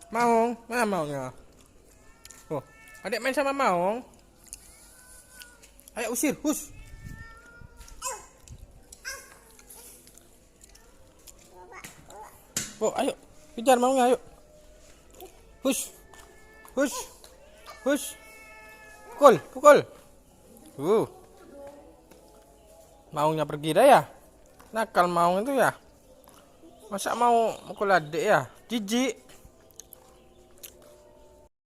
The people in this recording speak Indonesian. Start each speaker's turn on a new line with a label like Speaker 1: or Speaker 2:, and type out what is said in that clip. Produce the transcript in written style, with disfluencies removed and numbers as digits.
Speaker 1: Maung, mana Maungnya? Oh, adik main sama Maung. Ayo usir, hus. Oh, ayo kejar Maungnya, ayo. Hus, hus, hus. Pukul, pukul. Maungnya pergi dah ya. Nakal Maung itu ya. Masa mau mukul adik ya? Jijik.